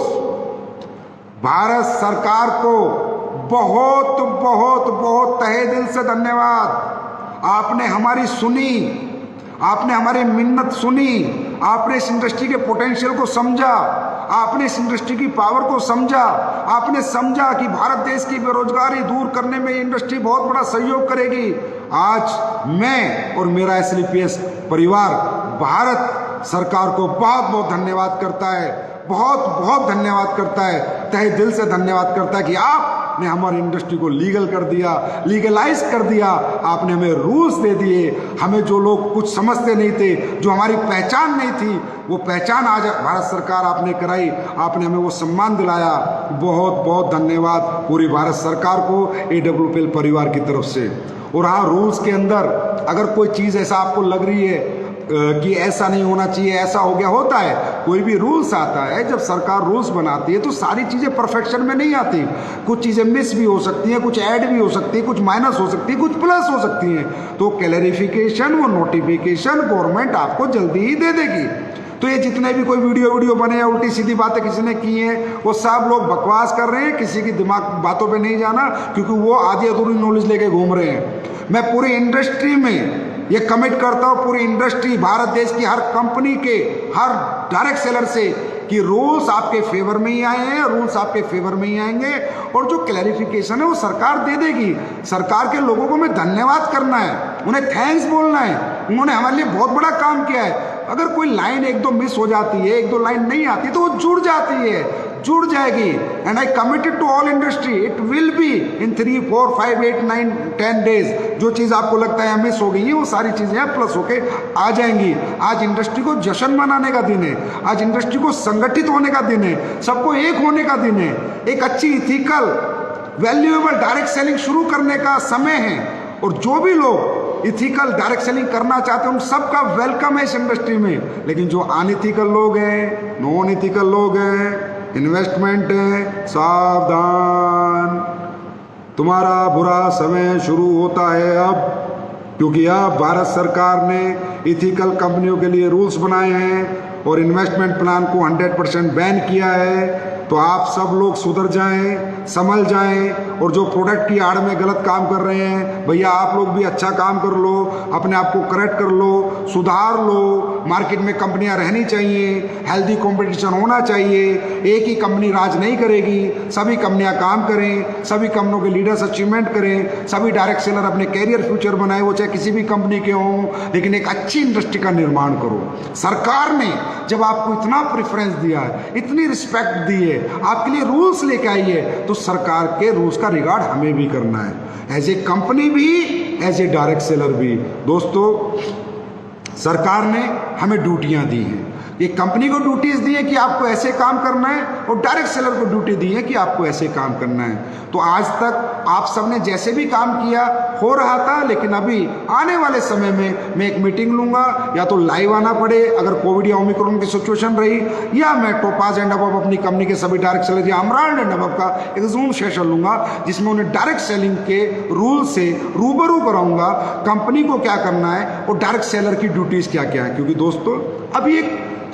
भारत सरकार को बहुत बहुत बहुत तहे दिल से धन्यवाद। आपने हमारी सुनी, आपने हमारी मिन्नत सुनी, आपने इस इंडस्ट्री के पोटेंशियल को समझा, आपने इस इंडस्ट्री की पावर को समझा, आपने समझा कि भारत देश की बेरोजगारी दूर करने में इंडस्ट्री बहुत बड़ा सहयोग करेगी। आज मैं और मेरा SLPS परिवार भारत सरकार को बहुत बहुत धन्यवाद करता है, बहुत बहुत धन्यवाद करता है, तहे दिल से धन्यवाद करता है कि आपने हमारी इंडस्ट्री को लीगल कर दिया, लीगलाइज कर दिया। आपने हमें रूल्स दे दिए। हमें जो लोग कुछ समझते नहीं थे, जो हमारी पहचान नहीं थी, वो पहचान आज भारत सरकार आपने कराई। आपने हमें वो सम्मान दिलाया। बहुत बहुत धन्यवाद पूरी भारत सरकार को, AWPL परिवार की तरफ से। और हाँ, रूल्स के अंदर अगर कोई चीज़ ऐसा आपको लग रही है कि ऐसा नहीं होना चाहिए, ऐसा हो गया, होता है, कोई भी रूल्स आता है, जब सरकार रूल्स बनाती है तो सारी चीज़ें परफेक्शन में नहीं आती। कुछ चीज़ें मिस भी हो सकती हैं, कुछ ऐड भी हो सकती है, कुछ माइनस हो सकती है, कुछ प्लस हो सकती हैं। तो क्लैरिफिकेशन, वो नोटिफिकेशन गवर्नमेंट आपको जल्दी ही दे देगी। तो ये जितने भी कोई वीडियो बने या उल्टी सीधी बातें किसी ने की हैं, वो सब लोग बकवास कर रहे हैं। किसी की दिमाग बातों पे नहीं जाना, क्योंकि वो आधी अधूरी नॉलेज लेके घूम रहे हैं। मैं पूरी इंडस्ट्री में ये कमिट करता हूँ, पूरी इंडस्ट्री, भारत देश की हर कंपनी के हर डायरेक्ट सेलर से, कि रूल्स आपके फेवर में ही आए हैं, रूल्स आपके फेवर में ही आएंगे। और जो क्लैरिफिकेशन है वो सरकार दे देगी। सरकार के लोगों को मैं धन्यवाद करना है, उन्हें थैंक्स बोलना है। उन्होंने हमारे लिए बहुत बड़ा काम किया है। अगर कोई लाइन एक दो मिस हो जाती है, एक दो लाइन नहीं आती, तो वो जुड़ जाती है, जुड़ जाएगी। And I committed to all industry, it will be in 3, 4, 5, 8, 9, 10 days. जो चीज़ आपको लगता है मिस हो गई है, वो सारी चीज़ें प्लस होके आ जाएंगी। आज इंडस्ट्री को जश्न मनाने का दिन है, आज इंडस्ट्री को संगठित होने का दिन है, सबको एक होने का दिन है। एक अच्छी इथिकल वैल्यूएबल डायरेक्ट सेलिंग शुरू करने का समय है। और जो भी लोग इथिकल डायरेक्ट सेलिंग करना चाहते हैं उन सबका वेलकम है इस इंडस्ट्री में। लेकिन जो अनइथिकल लोग हैं, नॉन इथिकल लोग हैं, इन्वेस्टमेंट है, सावधान, तुम्हारा बुरा समय शुरू होता है अब। क्योंकि अब भारत सरकार ने इथिकल कंपनियों के लिए रूल्स बनाए हैं और इन्वेस्टमेंट प्लान को 100% बैन किया है। तो आप सब लोग सुधर जाएं, संभल जाएं, और जो प्रोडक्ट की आड़ में गलत काम कर रहे हैं भैया आप लोग भी अच्छा काम कर लो, अपने आप को करेक्ट कर लो, सुधार लो। मार्केट में कंपनियां रहनी चाहिए, हेल्दी कंपटीशन होना चाहिए, एक ही कंपनी राज नहीं करेगी, सभी कंपनियां काम करें, सभी कंपनियों के लीडर्स अचीवमेंट करें, सभी डायरेक्ट सेलर अपने कैरियर फ्यूचर बनाए, वो चाहे किसी भी कंपनी के हों, लेकिन एक अच्छी इंडस्ट्री का निर्माण करो। सरकार ने जब आपको इतना प्रेफरेंस दिया है, इतनी रिस्पेक्ट दी है, आपके लिए रूल्स लेके आई है, तो सरकार के रूल्स का रिगार्ड हमें भी करना है, एज ए कंपनी भी, एज ए डायरेक्ट सेलर भी। दोस्तों, सरकार ने हमें ड्यूटियां दी हैं, ये कंपनी को ड्यूटीज दी है कि आपको ऐसे काम करना है, और डायरेक्ट सेलर को ड्यूटी दी है कि आपको ऐसे काम करना है। तो आज तक आप सबने जैसे भी काम किया हो रहा था, लेकिन अभी आने वाले समय में मैं एक मीटिंग लूंगा, या तो लाइव आना पड़े अगर कोविड या ओमिक्रॉन की सिचुएशन रही, या मैं टोपाज एंड अबव अपनी कंपनी के सभी डायरेक्ट सेलर या अमराल्ड एंड अबव का एक जूम सेशन लूंगा, जिसमें उन्हें डायरेक्ट सेलिंग के रूल से रूबरू कराऊंगा, कंपनी को क्या करना है और डायरेक्ट सेलर की ड्यूटीज क्या क्या है। क्योंकि दोस्तों, अभी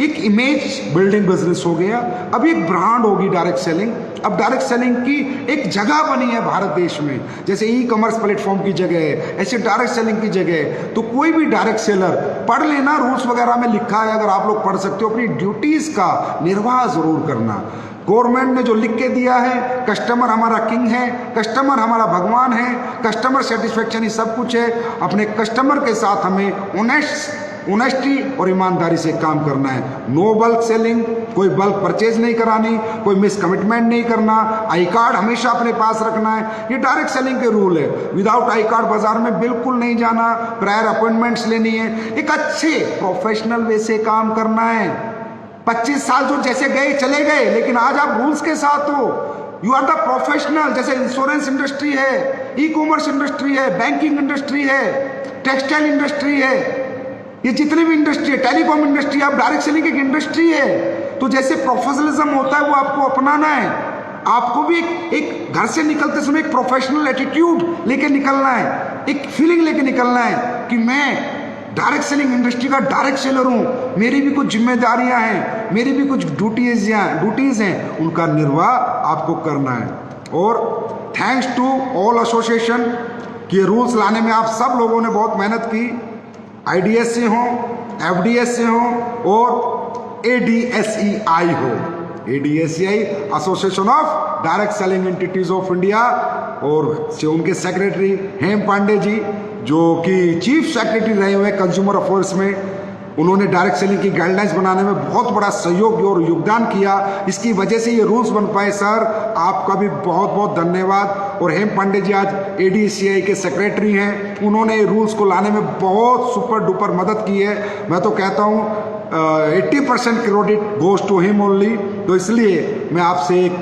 एक इमेज बिल्डिंग बिजनेस हो गया, अब एक ब्रांड होगी डायरेक्ट सेलिंग। अब डायरेक्ट सेलिंग की एक जगह बनी है भारत देश में, जैसे ई कॉमर्स प्लेटफॉर्म की जगह है, ऐसे डायरेक्ट सेलिंग की जगह है। तो कोई भी डायरेक्ट सेलर पढ़ लेना, रूल्स वगैरह में लिखा है, अगर आप लोग पढ़ सकते हो, अपनी ड्यूटीज का निर्वाह जरूर करना। गवर्नमेंट ने जो लिख के दिया है, कस्टमर हमारा किंग है, कस्टमर हमारा भगवान है, कस्टमर सेटिस्फेक्शन ही सब कुछ है। अपने कस्टमर के साथ हमें ऑनेस्टी और ईमानदारी से काम करना है। नो बल्क सेलिंग, कोई बल्क परचेज नहीं करानी, कोई मिस कमिटमेंट नहीं करना, आई कार्ड हमेशा अपने पास रखना है, ये डायरेक्ट सेलिंग के रूल है। विदाउट आई कार्ड बाजार में बिल्कुल नहीं जाना, प्रायर अपॉइंटमेंट्स लेनी है, एक अच्छे प्रोफेशनल वे से काम करना है। 25 साल जो जैसे गए चले गए, लेकिन आज आप रूल्स के साथ हो, यू आर द प्रोफेशनल। जैसे इंश्योरेंस इंडस्ट्री है, ई कॉमर्स इंडस्ट्री है, बैंकिंग इंडस्ट्री है, टेक्सटाइल इंडस्ट्री है, ये जितनी भी इंडस्ट्री है, टेलीकॉम इंडस्ट्री, आप डायरेक्ट सेलिंग एक इंडस्ट्री है। तो जैसे प्रोफेशनलिज्म होता है वो आपको अपनाना है, आपको भी एक घर से निकलते समय एक प्रोफेशनल एटीट्यूड लेके निकलना है, एक फीलिंग लेके निकलना है कि मैं डायरेक्ट सेलिंग इंडस्ट्री का डायरेक्ट सेलर हूँ, मेरी भी कुछ जिम्मेदारियां हैं, मेरी भी कुछ ड्यूटीज हैं, उनका निर्वाह आपको करना है। और थैंक्स टू ऑल एसोसिएशन कि रूल्स लाने में आप सब लोगों ने बहुत मेहनत की, IDS से हो, FDS से हो और ADSEI हो, ADSEI association of direct selling entities of India, और उनके सेक्रेटरी हेम पांडे जी, जो कि चीफ सेक्रेटरी रहे हुए कंज्यूमर अफेयर्स में, उन्होंने डायरेक्ट सेलिंग की गाइडलाइंस बनाने में बहुत बड़ा सहयोग और योगदान किया। इसकी वजह से ये रूल्स बन पाए। सर, आपका भी बहुत बहुत धन्यवाद। और हेम पांडे जी आज ADSEI के सेक्रेटरी हैं, उन्होंने रूल्स को लाने में बहुत सुपर डुपर मदद की है। मैं तो कहता हूँ 80% credit goes to him only. तो इसलिए मैं आपसे एक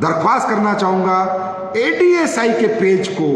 दरख्वास्त करना चाहूँगा, ADSEI के पेज को,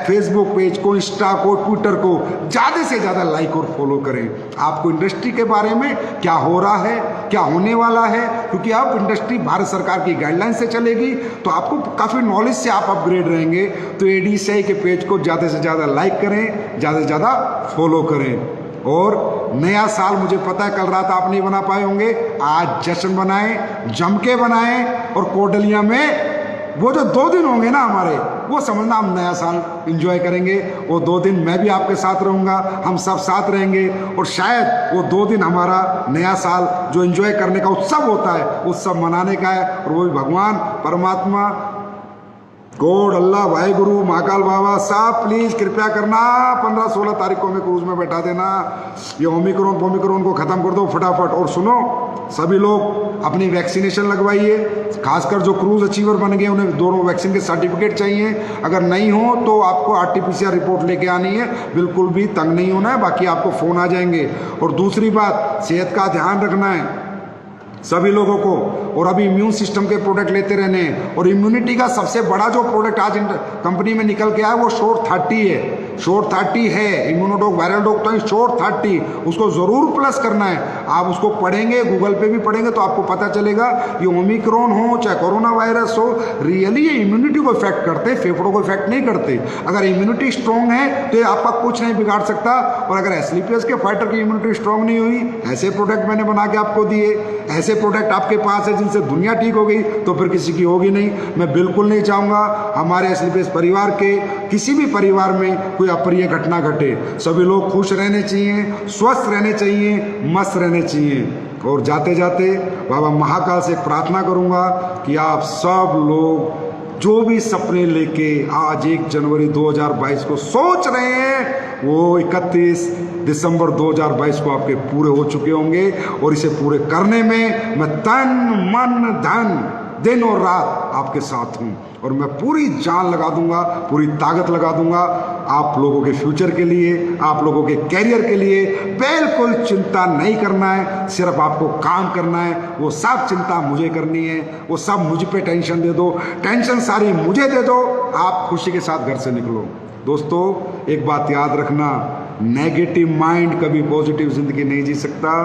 फेसबुक पेज को, इंस्टा को, ट्विटर को ज़्यादा से ज़्यादा लाइक और फॉलो करें। आपको इंडस्ट्री के बारे में क्या हो रहा है, क्या होने वाला है, क्योंकि अब इंडस्ट्री भारत सरकार की गाइडलाइन से चलेगी, तो आपको काफ़ी नॉलेज से आप अपग्रेड रहेंगे। तो ADSEI के पेज को ज़्यादा से ज़्यादा लाइक करें, ज़्यादा से ज़्यादा फॉलो करें। और नया साल मुझे पता है कल रात आप नहीं बना पाए होंगे, आज जश्न बनाएं, जम के बनाएं, और कोडलिया में वो जो 2 दिन होंगे ना हमारे, वो समझना हम नया साल एंजॉय करेंगे। वो 2 दिन मैं भी आपके साथ रहूँगा, हम सब साथ रहेंगे, और शायद वो 2 दिन हमारा नया साल जो एंजॉय करने का उत्सव होता है, उत्सव मनाने का है। और वो भी भगवान परमात्मा, गॉड, अल्लाह, वाहेगुरु, महाकाल बाबा साहब प्लीज़ कृपया करना 15-16 तारीख को हमें क्रूज में बैठा देना। ये ओमिक्रॉन को ख़त्म कर दो फटाफट। और सुनो, सभी लोग अपनी वैक्सीनेशन लगवाइए, खासकर जो क्रूज अचीवर बन गए उन्हें दोनों वैक्सीन के सर्टिफिकेट चाहिए। अगर नहीं हो तो आपको RT-PCR रिपोर्ट लेके आनी है, बिल्कुल भी तंग नहीं होना है, बाकी आपको फ़ोन आ जाएंगे। और दूसरी बात, सेहत का ध्यान रखना है सभी लोगों को, और अभी इम्यून सिस्टम के प्रोडक्ट लेते रहने हैं। और इम्यूनिटी का सबसे बड़ा जो प्रोडक्ट आज कंपनी में निकल के आया वो शोर 30 है। शोर 30 है, इम्यूनोडोक वायरल डोक तो शोर 30, उसको ज़रूर प्लस करना है। आप उसको पढ़ेंगे, गूगल पे भी पढ़ेंगे तो आपको पता चलेगा ये ओमिक्रॉन हो चाहे कोरोना वायरस हो, रियली ये इम्यूनिटी को इफेक्ट करते, फेफड़ों को इफेक्ट नहीं करते। अगर इम्यूनिटी स्ट्रांग है तो ये आपका कुछ नहीं बिगाड़ सकता। और अगर एस्क्लेपियस के फाइटर की इम्यूनिटी स्ट्रांग नहीं हुई, ऐसे प्रोडक्ट मैंने बना के आपको दिए, ऐसे प्रोडक्ट आपके पास है जिनसे दुनिया ठीक हो गई, तो फिर किसी की होगी नहीं। मैं बिल्कुल नहीं चाहूँगा हमारे एस्क्लेपियस परिवार के किसी भी परिवार में कोई अप्रिय घटना घटे। सभी लोग खुश रहने चाहिए, स्वस्थ रहने चाहिए, मस्त रहने चाहिए। और जाते जाते बाबा महाकाल से प्रार्थना करूँगा कि आप सब लोग जो भी सपने लेके आज 1 जनवरी 2022 को सोच रहे हैं, वो 31 दिसंबर 2022 को आपके पूरे हो चुके होंगे। और इसे पूरे करने में मैं तन मन धन दिन और रात आपके साथ हूँ, और मैं पूरी जान लगा दूंगा, पूरी ताकत लगा दूंगा आप लोगों के फ्यूचर के लिए, आप लोगों के कैरियर के लिए। बिल्कुल चिंता नहीं करना है, सिर्फ आपको काम करना है। वो सब चिंता मुझे करनी है, वो सब मुझ पे टेंशन दे दो, टेंशन सारी मुझे दे दो, आप खुशी के साथ घर से निकलो। दोस्तों एक बात याद रखना, नेगेटिव माइंड कभी पॉजिटिव जिंदगी नहीं जी सकता।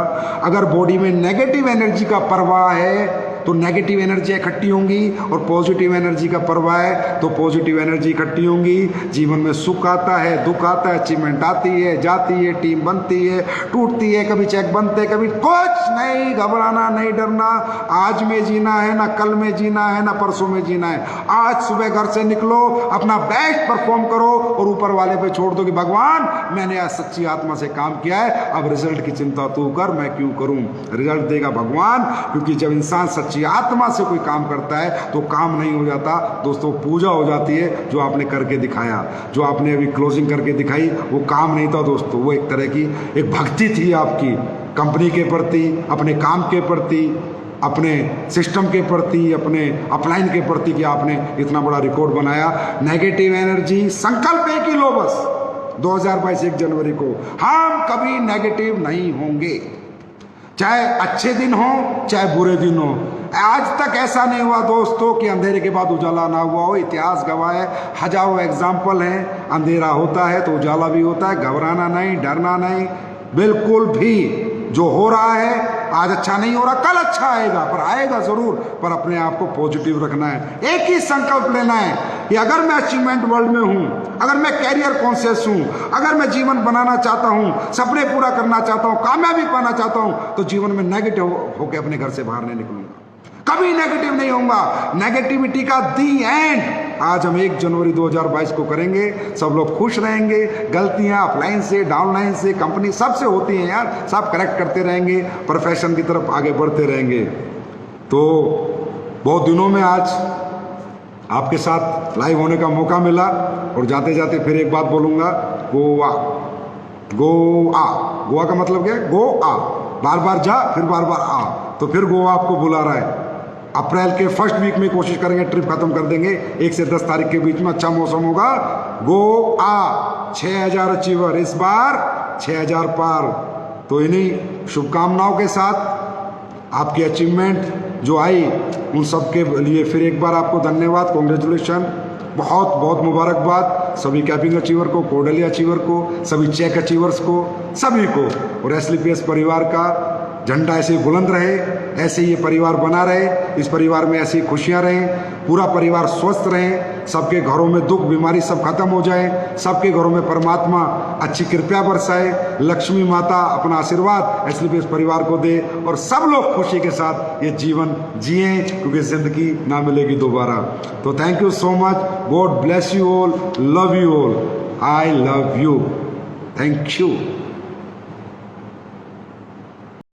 अगर बॉडी में नेगेटिव एनर्जी का प्रवाह है तो नेगेटिव एनर्जी इकट्ठी होंगी, और पॉजिटिव एनर्जी का प्रवाह है तो पॉजिटिव एनर्जी इकट्ठी होंगी। जीवन में सुख आता है, दुख आता है, अचीवमेंट आती है, जाती है, टीम बनती है, टूटती है, कभी चेक बनते हैं, कभी कुछ नहीं। घबराना नहीं, डरना। आज में जीना है ना कल में जीना है ना परसों में जीना है। आज सुबह घर से निकलो, अपना बेस्ट परफॉर्म करो और ऊपर वाले पे छोड़ दो कि भगवान मैंने आज सच्ची आत्मा से काम किया है, अब रिजल्ट की चिंता तू कर, मैं क्यों करूं। रिजल्ट देगा भगवान, क्योंकि जब इंसान सच्ची आत्मा से कोई काम करता है तो काम नहीं हो जाता दोस्तों, पूजा हो जाती है। जो आपने करके दिखाया, जो आपने अभी क्लोजिंग करके दिखाई, वो काम नहीं था दोस्तों, वो एक तरह की एक भक्ति थी आपकी कंपनी के प्रति, अपने काम के प्रति, अपने सिस्टम के प्रति, अपने अपलाइन के प्रति, कि आपने इतना बड़ा रिकॉर्ड बनाया। नेगेटिव एनर्जी संकल्प एक ही लो बस, 2022 1 जनवरी को हम कभी नेगेटिव नहीं होंगे, चाहे अच्छे दिन हो चाहे बुरे दिन हो। आज तक ऐसा नहीं हुआ दोस्तों कि अंधेरे के बाद उजाला ना हुआ हो। इतिहास गवाह है, हजारों एग्जाम्पल हैं। अंधेरा होता है तो उजाला भी होता है। घबराना नहीं, डरना नहीं, बिल्कुल भी। जो हो रहा है आज अच्छा नहीं हो रहा, कल अच्छा आएगा, पर आएगा जरूर। पर अपने आप को पॉजिटिव रखना है। एक ही संकल्प लेना है कि अगर मैं अचीवमेंट वर्ल्ड में हूं, अगर मैं कैरियर कॉन्शियस हूं, अगर मैं जीवन बनाना चाहता हूं, सपने पूरा करना चाहता हूं, कामयाबी पाना चाहता हूं, तो जीवन में नेगेटिव होकर अपने घर से बाहर नहीं निकलूंगा, कभी नेगेटिव नहीं होऊंगा। नेगेटिविटी का दी एंड आज हम 1 जनवरी 2022 को करेंगे। सब लोग खुश रहेंगे। गलतियां अपलाइन से, डाउनलाइन से, कंपनी सबसे होती हैं यार, सब करेक्ट करते रहेंगे, प्रोफेशन की तरफ आगे बढ़ते रहेंगे। तो बहुत दिनों में आज आपके साथ लाइव होने का मौका मिला। और जाते जाते फिर एक बात बोलूँगा, गोवा, गोवा, गोवा का मतलब क्या है? गो आ, बार बार जा फिर बार बार आ, तो फिर गोवा आपको बुला रहा है। अप्रैल के फर्स्ट वीक में कोशिश करेंगे, ट्रिप खत्म कर देंगे। 1 से 10 तारीख के बीच में अच्छा मौसम होगा। गोवा 6000 अचीवर, इस बार 6000 पार। तो इन्हीं शुभकामनाओं के साथ आपकी अचीवमेंट जो आई उन सब के लिए फिर एक बार आपको धन्यवाद, कॉन्ग्रेचुलेशन, बहुत बहुत मुबारकबाद सभी कैपिंग अचीवर को, कोर्डेलिया अचीवर को, सभी चेक अचीवर्स को, सभी को। और एस्क्लेपियस परिवार का झंडा ऐसे ही बुलंद रहे, ऐसे ही ये परिवार बना रहे, इस परिवार में ऐसी खुशियां रहें, पूरा परिवार स्वस्थ रहें, सबके घरों में दुख बीमारी सब खत्म हो जाए, सबके घरों में परमात्मा अच्छी कृपा बरसाए, लक्ष्मी माता अपना आशीर्वाद एस्क्लेपियस परिवार को दे, और सब लोग खुशी के साथ ये जीवन जिए, क्योंकि जिंदगी ना मिलेगी दोबारा। तो thank you so much, God bless you all, love you all, I love you, thank you.